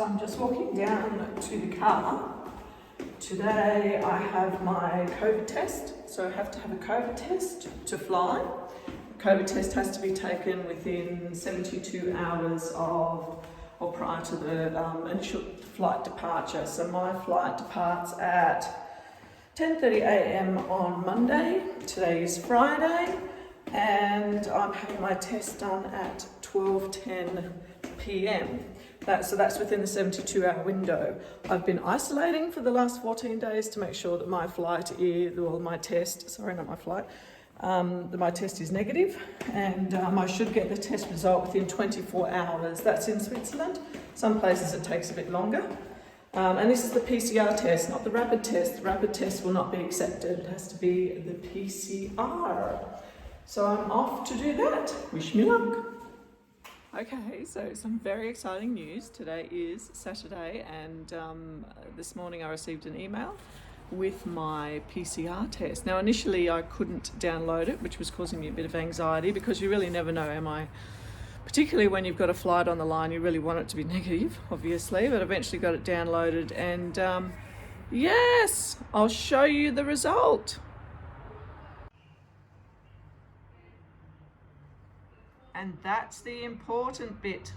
So I'm just walking down to the car. Today I have my COVID test, so I have to have a COVID test to fly. The COVID test has to be taken within 72 hours of or prior to the initial flight departure. So my flight departs at 10:30 a.m. on Monday. Today is Friday, and I'm having my test done at 12:10 p.m. So that's within the 72-hour window. I've been isolating for the last 14 days to make sure that my flight is, well, my test, sorry, not my flight, that my test is negative, and I should get the test result within 24 hours. That's in Switzerland. Some places it takes a bit longer. And this is the PCR test, not the rapid test. The rapid test will not be accepted. It has to be the PCR. So I'm off to do that. Wish me luck. Okay, so some very exciting news. Today is Saturday, and this morning I received an email with my PCR test. Now initially I couldn't download it, which was causing me a bit of anxiety because you really never know, particularly when you've got a flight on the line, you really want it to be negative, obviously, but eventually got it downloaded, and yes, I'll show you the result. And that's the important bit.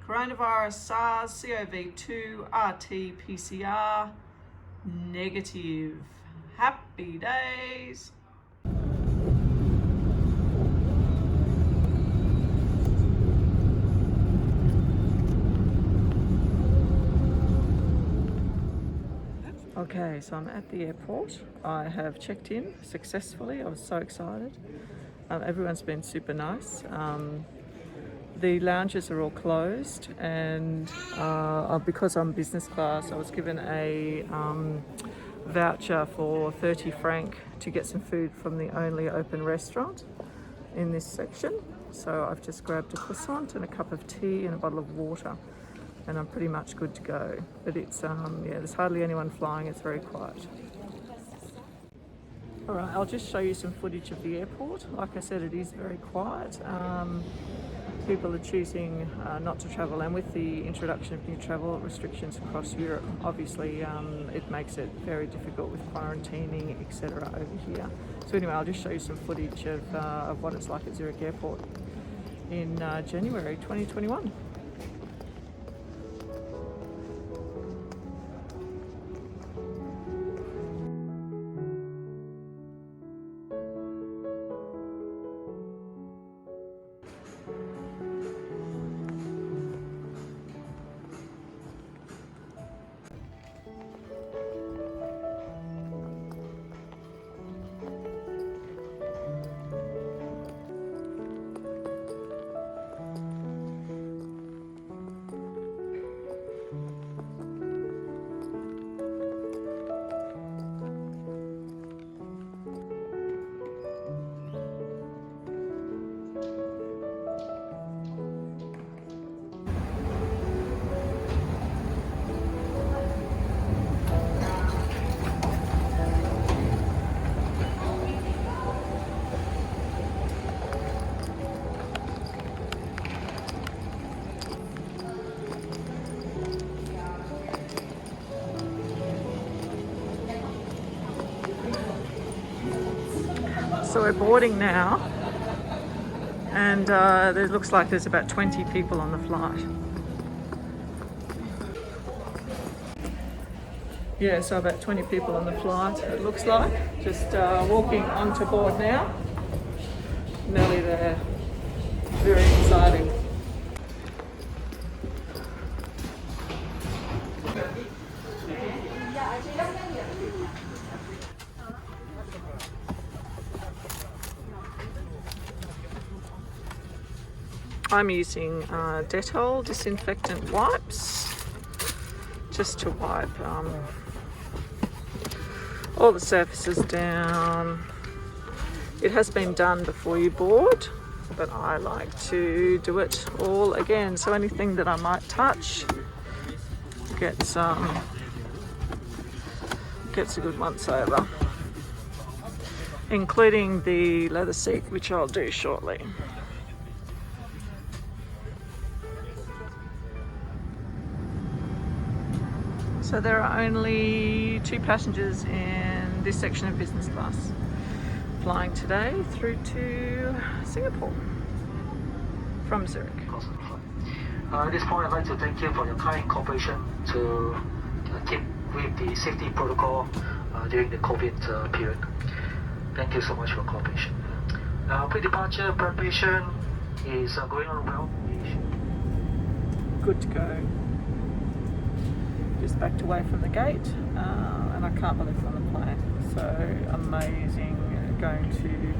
Coronavirus SARS-CoV-2 RT-PCR negative. Happy days. Okay, so I'm at the airport. I have checked in successfully. I was so excited. Everyone's been super nice. The lounges are all closed, and because I'm business class, I was given a voucher for 30 franc to get some food from the only open restaurant in this section. So I've just grabbed a croissant and a cup of tea and a bottle of water, and I'm pretty much good to go. But it's there's hardly anyone flying. It's very quiet. All right, I'll just show you some footage of the airport. Like I said, it is very quiet. People are choosing not to travel, and with the introduction of new travel restrictions across Europe, obviously it makes it very difficult with quarantining, etc. over here. So anyway, I'll just show you some footage of what it's like at Zurich Airport in January 2021. So we're boarding now, and it looks like there's about 20 people on the flight. Yeah, so about 20 people on the flight, it looks like. Just walking onto board now. Nearly there. Very exciting. I'm using Dettol disinfectant wipes just to wipe all the surfaces down. It has been done before you board, but I like to do it all again. So anything that I might touch gets a good once over, including the leather seat, which I'll do shortly. So there are only 2 passengers in this section of business class flying today through to Singapore from Zurich. At this point, I'd like to thank you for your kind cooperation to keep with the safety protocol during the COVID period. Thank you so much for your cooperation. Pre-departure preparation is going on well. Good to go. Just backed away from the gate, and I can't believe I'm on the plane. So amazing, going to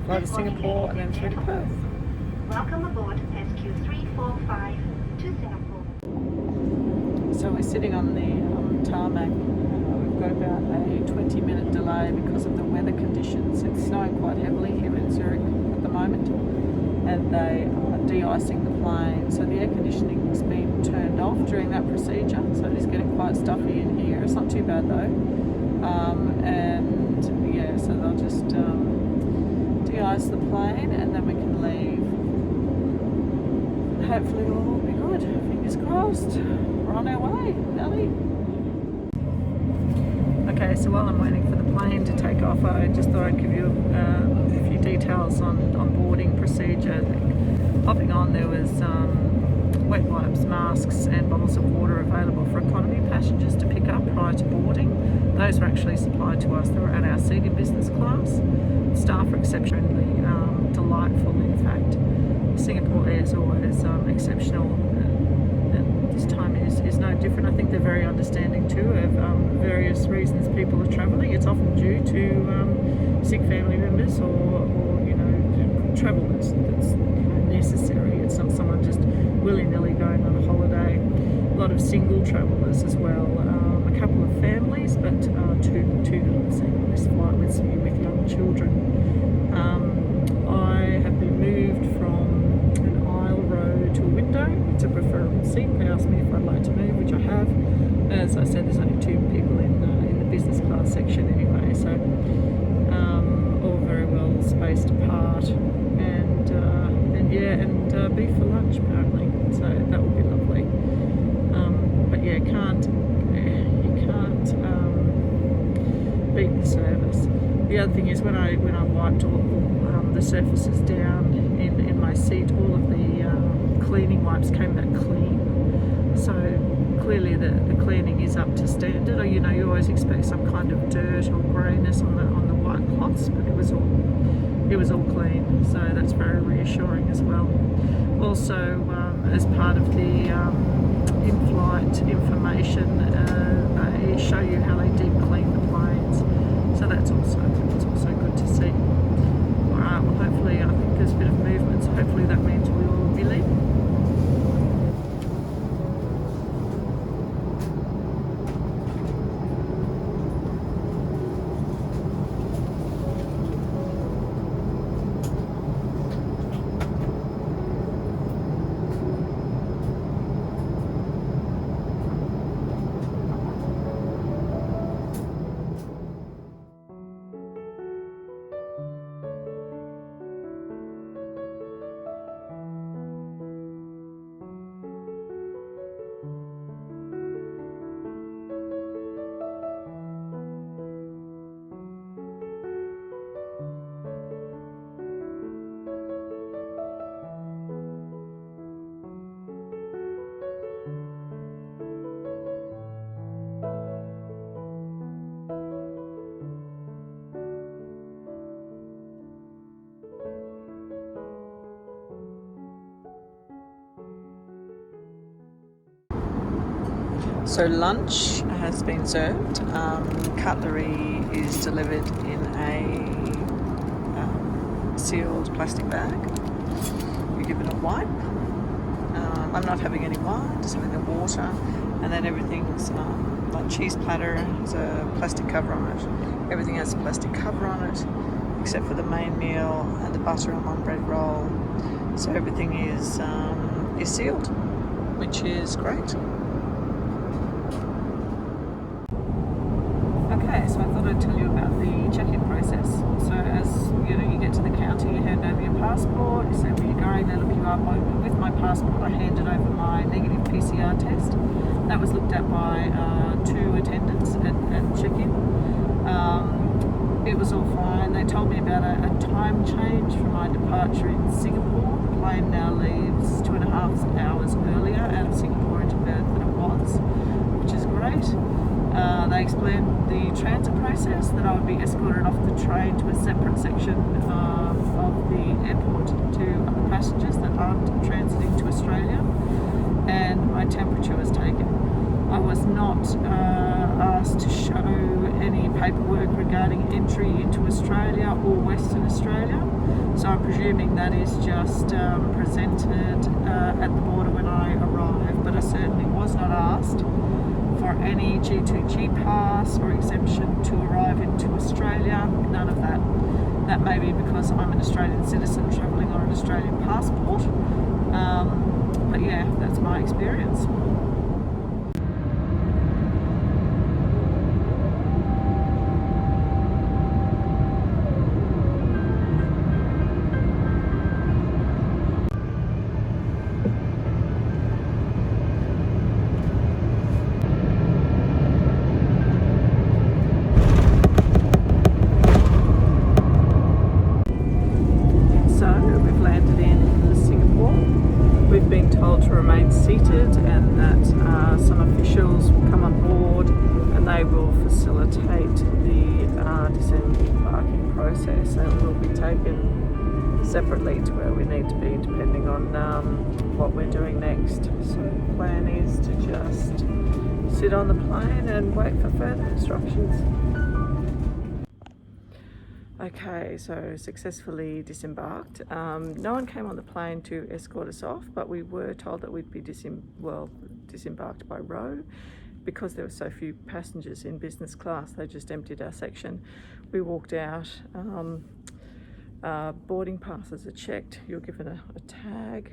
fly to Singapore and then through to Perth. Welcome aboard SQ345 to Singapore. So we're sitting on the tarmac. We've got about a 20-minute delay because of the weather conditions. It's snowing quite heavily here in Zurich at the moment, and they are de-icing the plane. So the air conditioning has been turned off during that procedure, so it is getting quite stuffy in here. It's not too bad though. And yeah, so they'll just de-ice the plane and then we can leave. Hopefully it'll all be good. Fingers crossed. We're on our way, Nelly. Okay, so while I'm waiting for the plane to take off, I just thought I'd give you a few details on boarding procedure. Hopping on, there was wet wipes, masks and bottles of water available for economy passengers to pick up prior to boarding. Those were actually supplied to us. They were at our seat in business class. Staff were exceptionally delightful, in fact. Singapore Air is always exceptional, and this time is no different. I think they're very understanding too of various reasons people are travelling. It's often due to sick family members or you know, travel that's necessary. It's not someone just willy-nilly going on a holiday. A lot of single travellers as well. A couple of families, but two that I've seen on this flight with young children. I have been moved from an aisle row to a window. It's a preferable seat. They asked me if I'd like to move, which I have. As I said, there's only 2 people in the business class section anyway, so all very well spaced apart. And beef for lunch apparently, so that would be lovely. But yeah, you can't beat the service. The other thing is when I wiped all the surfaces down in my seat, all of the cleaning wipes came back clean. So clearly the cleaning is up to standard. Or you know, you always expect some kind of dirt or greyness on the white cloths, but it was all clean. So that's very reassuring as well. Also, as part of the in-flight information, they show you how they deep clean the planes. So that's also good to see. Alright, well hopefully, I think there's a bit of movement, so hopefully that means we will be leaving. So lunch has been served. Cutlery is delivered in a sealed plastic bag. You're given a wipe. I'm not having any wine, just having the water. And then everything's like cheese platter has a plastic cover on it. Everything has a plastic cover on it, except for the main meal and the butter and one bread roll. So everything is sealed, which is great. Okay, so I thought I'd tell you about the check-in process. So as you get to the counter, you hand over your passport, you say where you're going, they look you up. With my passport, I handed over my negative PCR test. That was looked at by 2 attendants at check-in. It was all fine. They told me about a time change for my departure in Singapore. The plane now leaves 2.5 hours earlier out of Singapore into Perth than it was, which is great. They explained the transit process, that I would be escorted off the train to a separate section of the airport to other passengers that aren't transiting to Australia, and my temperature was taken. I was not asked to show any paperwork regarding entry into Australia or Western Australia, so I'm presuming that is just presented at the border when I arrive, but I certainly was not asked for any G2G pass or exemption to arrive into Australia. None of that. That may be because I'm an Australian citizen travelling on an Australian passport, but yeah, that's my experience. We've been told to remain seated and that some officials will come on board and they will facilitate the disembarking process, and we'll be taken separately to where we need to be depending on what we're doing next. So the plan is to just sit on the plane and wait for further instructions. Okay, so successfully disembarked. No one came on the plane to escort us off, but we were told that we'd be disembarked by row. Because there were so few passengers in business class, they just emptied our section. We walked out. Boarding passes are checked. You're given a tag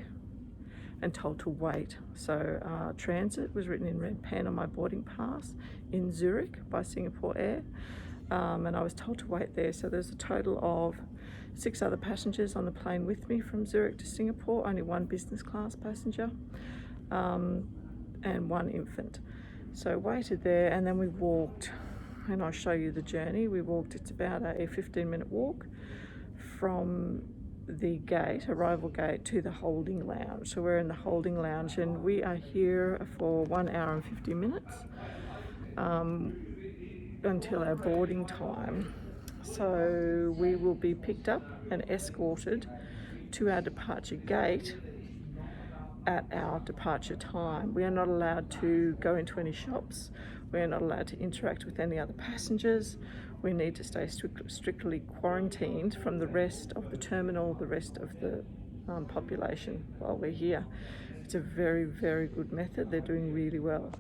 and told to wait. So transit was written in red pen on my boarding pass in Zurich by Singapore Air. And I was told to wait there. So there's a total of 6 other passengers on the plane with me from Zurich to Singapore, only 1 business class passenger, and 1 infant. So waited there, and then we walked, and I'll show you the journey. We walked, it's about a 15-minute walk from the gate, arrival gate, to the holding lounge. So we're in the holding lounge, and we are here for 1 hour and 50 minutes. Until our boarding time. So we will be picked up and escorted to our departure gate at our departure time. We are not allowed to go into any shops. We are not allowed to interact with any other passengers. We need to stay strictly quarantined from the rest of the terminal, the rest of the population while we're here. It's a very, very good method. They're doing really well.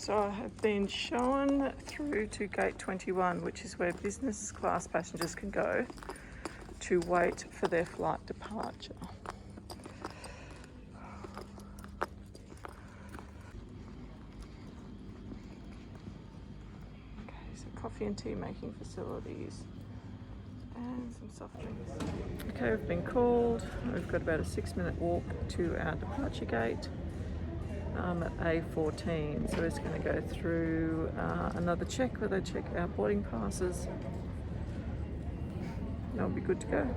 So I have been shown through to gate 21, which is where business class passengers can go to wait for their flight departure. Okay, so coffee and tea making facilities and some soft drinks. Okay, we've been called. We've got about a 6-minute walk to our departure gate. At A14, so it's going to go through another check where they check our boarding passes. That'll be good to go.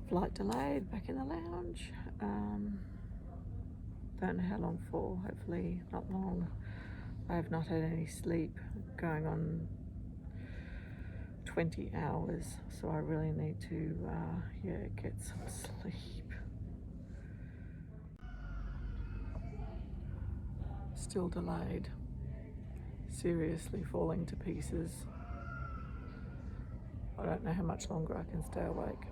Flight delayed, back in the lounge. Don't know how long for, hopefully not long. I have not had any sleep, going on 20 hours, so I really need to get some sleep. Still delayed. Seriously falling to pieces. I don't know how much longer I can stay awake.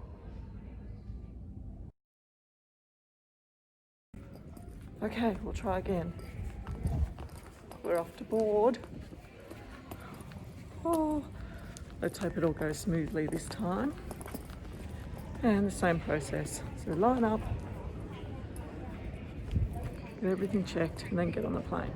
Okay, we'll try again. We're off to board. Oh, let's hope it all goes smoothly this time. And the same process. So line up, get everything checked, and then get on the plane.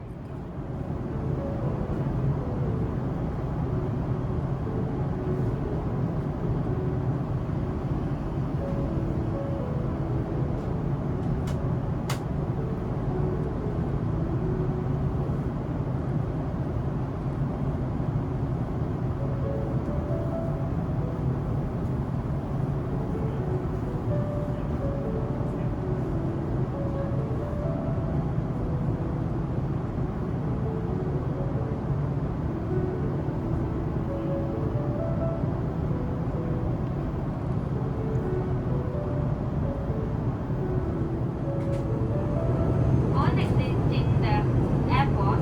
On exiting the airport,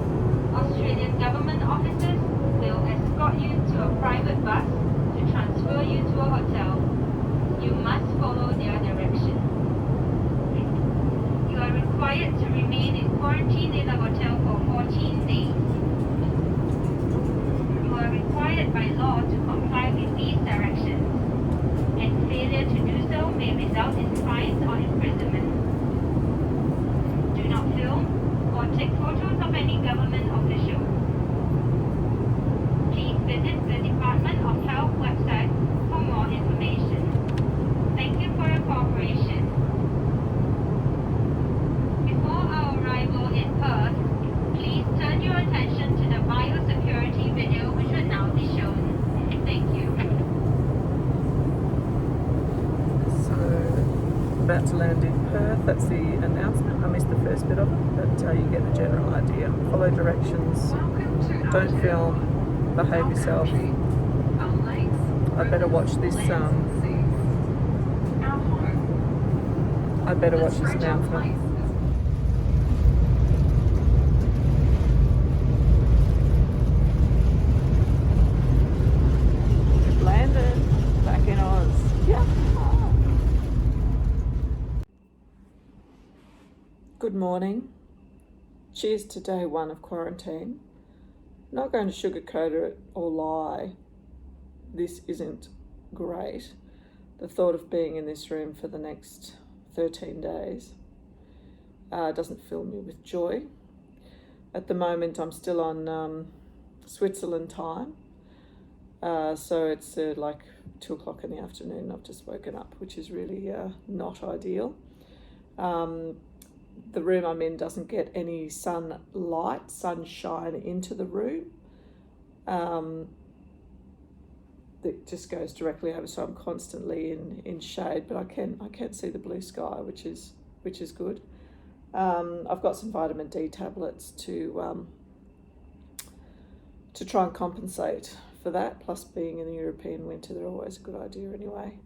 Australian government officers will escort you to a private bus to transfer you to a hotel. You must follow their direction. You are required to remain in quarantine in the hotel for 14 days. You are required by law to comply with these directions, and failure to do so may result in fines or imprisonment. Do not film or take photos of any government official. Please visit the Department of Health website for more information. Thank you for your cooperation. Before our arrival in Perth, please turn your attention to the biosecurity video which will now be shown. Thank you. So, about to land in Perth. That's the announcement. I missed the first bit of it, but you get the general idea. Follow directions, don't film, behave yourself. I better watch this announcement. We've landed back in Oz. Yeah. Good morning. Cheers to day one of quarantine. Not going to sugarcoat it or lie. This isn't great. The thought of being in this room for the next 13 days doesn't fill me with joy. At the moment, I'm still on Switzerland time. So it's like 2 o'clock in the afternoon. I've just woken up, which is really not ideal. The room I'm in doesn't get any sunshine into the room. It just goes directly over, so I'm constantly in shade, but I can see the blue sky, which is good. I've got some vitamin D tablets to try and compensate for that. Plus, being in the European winter, they're always a good idea anyway.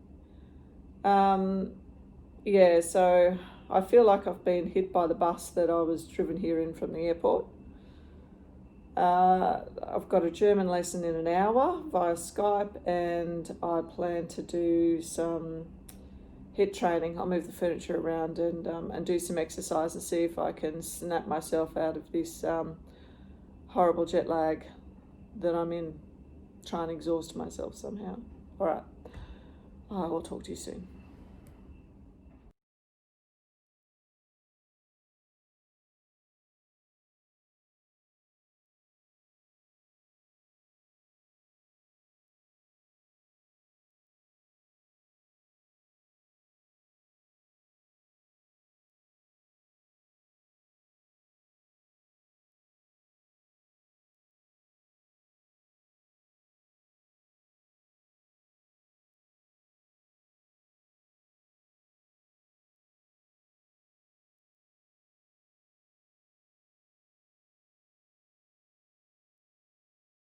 So I feel like I've been hit by the bus that I was driven here in from the airport. I've got a German lesson in an hour via Skype, and I plan to do some HIIT training. I'll move the furniture around and do some exercise and see if I can snap myself out of this horrible jet lag that I'm in. Try and exhaust myself somehow. All right, I will talk to you soon.